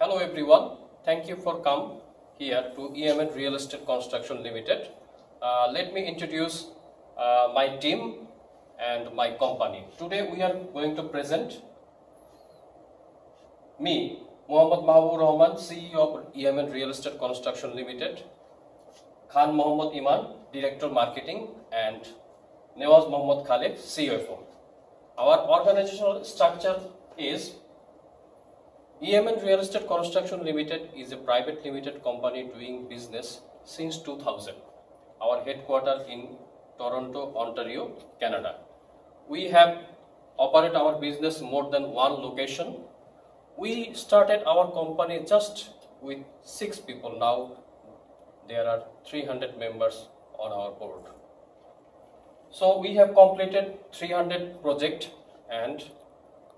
Hello everyone, thank you for come here to EMN Real Estate Construction Limited. Let me introduce my team and my company. Today we are going to present me, Mohammad Mahbub Rahman, CEO of EMN Real Estate Construction Limited, Khan Mohammad Iman, Director Marketing, and Nawaz Mohammad Khalid, CFO. Our organizational structure is EMN Real Estate Construction Limited is a private limited company doing business since 2000. Our headquarters in Toronto, Ontario, Canada. We have operated our business more than one location. We started our company just with 6 people. Now there are 300 members on our board. So we have completed 300 projects and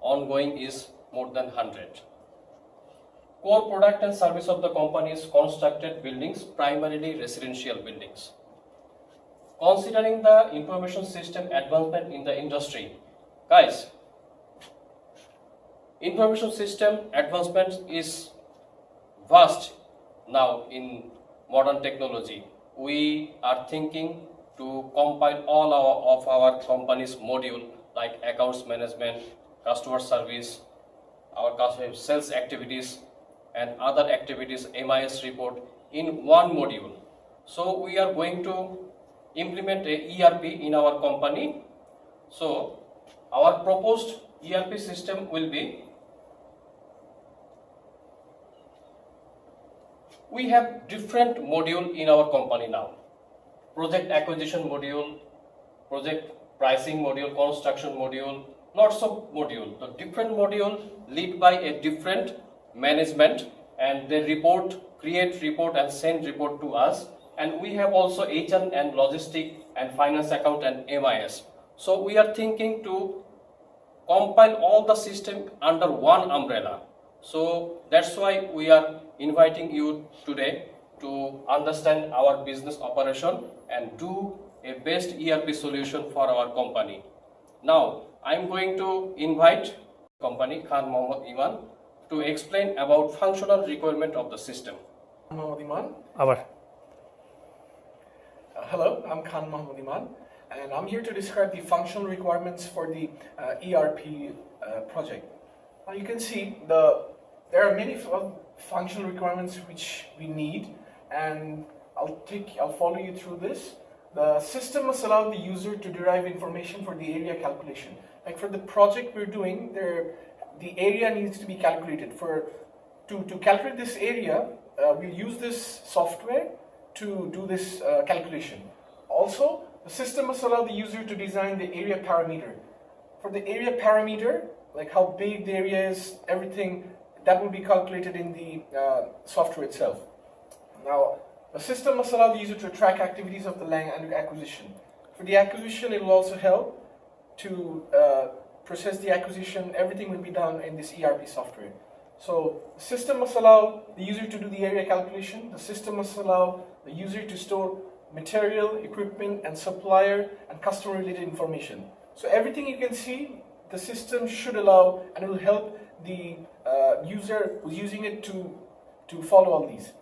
ongoing is more than 100. Core product and service of the company is constructed buildings, primarily residential buildings. Considering the information system advancement in the industry, guys, information system advancement is vast now in modern technology. We are thinking to compile all of our company's module like accounts management, customer service, our customer sales activities, and other activities MIS report in one module. So we are going to implement a ERP in our company. So our proposed ERP system will be, we have different module in our company now. Project acquisition module, project pricing module, construction module, lots of module. The different module lead by a different management, and they report, create report and send report to us. And we have also HR and logistic and finance account and MIS. So we are thinking to compile all the system under one umbrella. So that's why we are inviting you today to understand our business operation and do a best ERP solution for our company. Now I'm going to invite company Khan Mohammad Iman to explain about functional requirement of the system. Mohammad Iman. Abar. Hello, I'm Khan Mohammad Iman, and I'm here to describe the functional requirements for the ERP project. Now you can see there are many functional requirements which we need, and I'll follow you through this. The system must allow the user to derive information for the area calculation. Like for the project we're doing, the area needs to be calculated. To calculate this area, we'll use this software to do this calculation. Also, the system must allow the user to design the area parameter. For the area parameter, like how big the area is, everything, that will be calculated in the software itself. Now, the system must allow the user to track activities of the land and acquisition. For the acquisition, it will also help to process the acquisition. Everything will be done in this ERP software. So the system must allow the user to do the area calculation. The system must allow the user to store material, equipment, and supplier and customer related information. So everything you can see, the system should allow, and it will help the user who's using it to follow all these.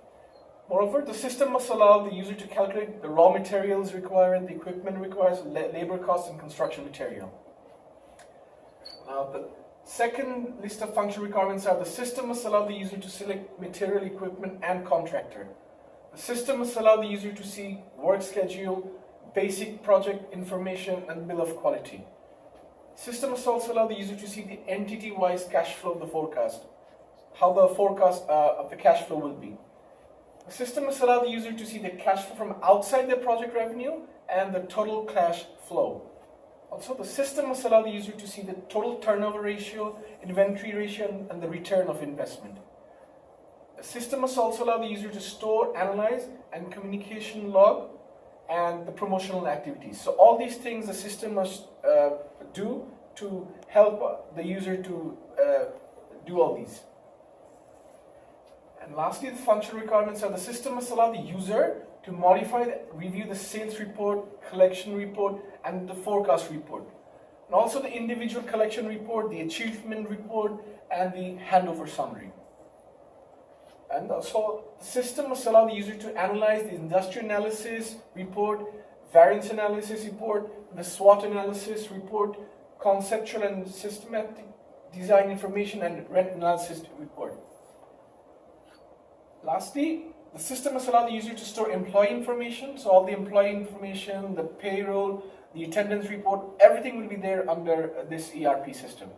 Moreover, the system must allow the user to calculate the raw materials required, the equipment requires, labor costs, and construction material. Now, the second list of functional requirements are: the system must allow the user to select material, equipment, and contractor. The system must allow the user to see work schedule, basic project information, and bill of quality. The system must also allow the user to see the entity-wise cash flow of the forecast, how the forecast of the cash flow will be. The system must allow the user to see the cash flow from outside the project revenue and the total cash flow. Also, the system must allow the user to see the total turnover ratio, inventory ratio, and the return of investment. The system must also allow the user to store, analyze, and communication log, and the promotional activities. So all these things the system must do to help the user to do all these. And lastly, the functional requirements are: the system must allow the user to modify, review the sales report, collection report, and the forecast report. And also the individual collection report, the achievement report, and the handover summary. And so the system must allow the user to analyze the industry analysis report, variance analysis report, the SWOT analysis report, conceptual and systematic design information, and rent analysis report. Lastly, the system must allow the user to store employee information. So all the employee information, the payroll, the attendance report, everything will be there under this ERP system.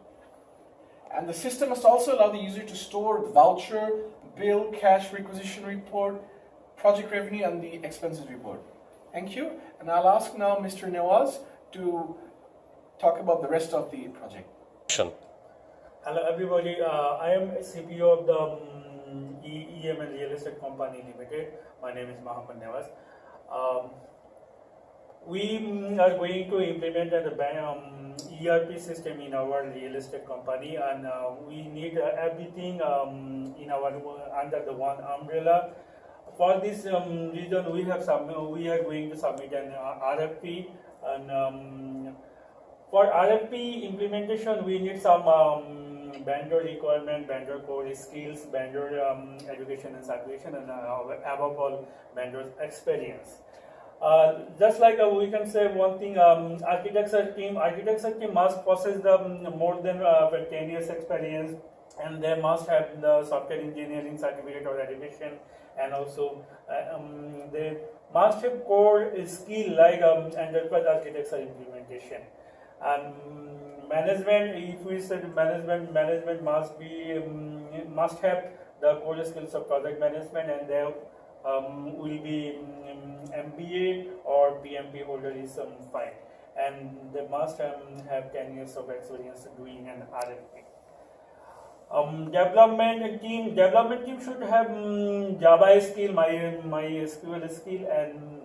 And the system must also allow the user to store the voucher, bill, cash requisition report, project revenue, and the expenses report. Thank you. And I'll ask now Mr. Nawaz to talk about the rest of the project. Hello everybody, I am CPO of the EMN Real Estate Company Limited. My name is Mohammed Nawaz. We are going to implement an ERP system in our real estate company, and we need everything in our under the one umbrella. For this reason, we are going to submit an RFP, and for RFP implementation, we need some vendor requirement, vendor core skills, vendor education and certification, and above all, vendor experience. Just like we can say one thing, architecture team must possess the more than 10 years experience, and they must have the software engineering certificate or education, and also they must have core skill like enterprise architecture implementation. And management, if we said management must have the core skills of project management, and they will be MBA or PMP holder is fine, and they must have 10 years of experience doing an RFP. Development team should have Java skill, MySQL skill, and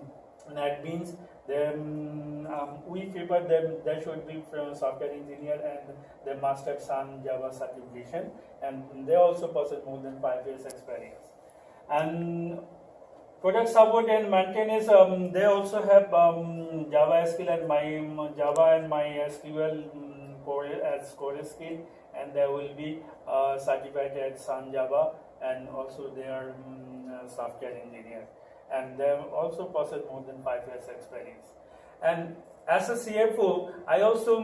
NetBeans. Then we prefer them. They should be from software engineer, and they must have some Java certification, and they also possess more than 5 years experience. And product support and maintenance, they also have Java skill and Java and MySQL core as core skill, and they will be certified at Sun Java, and also they are software engineer, and they also possess more than 5 years experience. And as a CFO, I also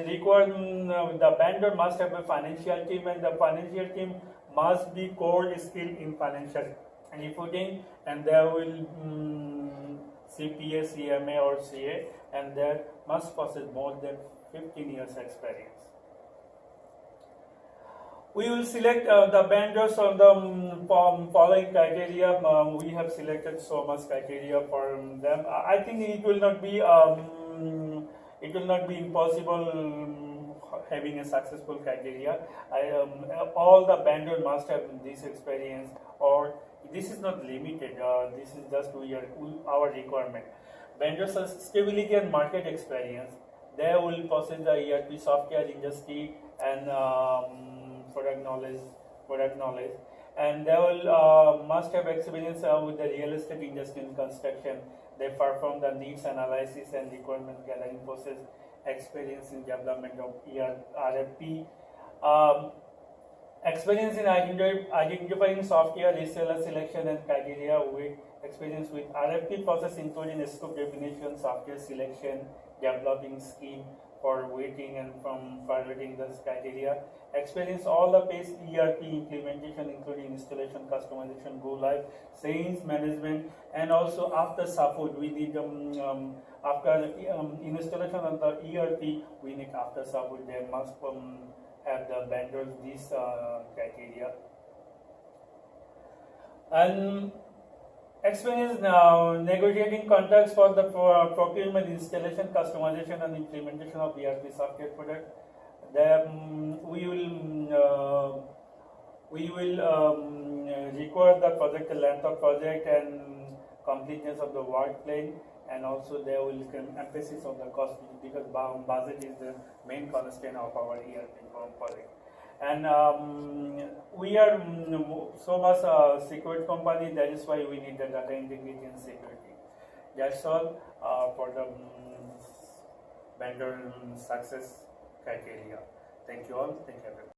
require the vendor must have a financial team, and the financial team must be core skill in financial reporting, and there will CPA, CMA or CA, and they must possess more than 15 years experience. We will select the vendors on the following criteria. We have selected so much criteria for them. I think it will not be impossible having a successful criteria. All the vendors must have this experience, or this is not limited. This is just our requirement. Vendors have stability and market experience. They will possess the ERP software industry and product knowledge, and they will must have experience with the real estate industry and construction. They perform the needs analysis and requirement gathering process, experience in development of RFP, experience in identifying software reseller selection and criteria, with experience with RFP process including scope definition, software selection, developing scheme for weighting and from forwarding the criteria, experience all the phase ERP implementation including installation, customization, go live, sales management, and also after support we need after installation of the ERP we need after support. They must have the vendors these criteria. And experience now negotiating contracts for the procurement, installation, customization, and implementation of ERP software product. Then we will require the project length of project and completeness of the work plan, and also there will come emphasis on the cost, because budget is the main constraint of our ERP project. And we are so much secure company, that is why we need the data integrity and security. That's all for the vendor success criteria. Thank you all. Thank you everyone.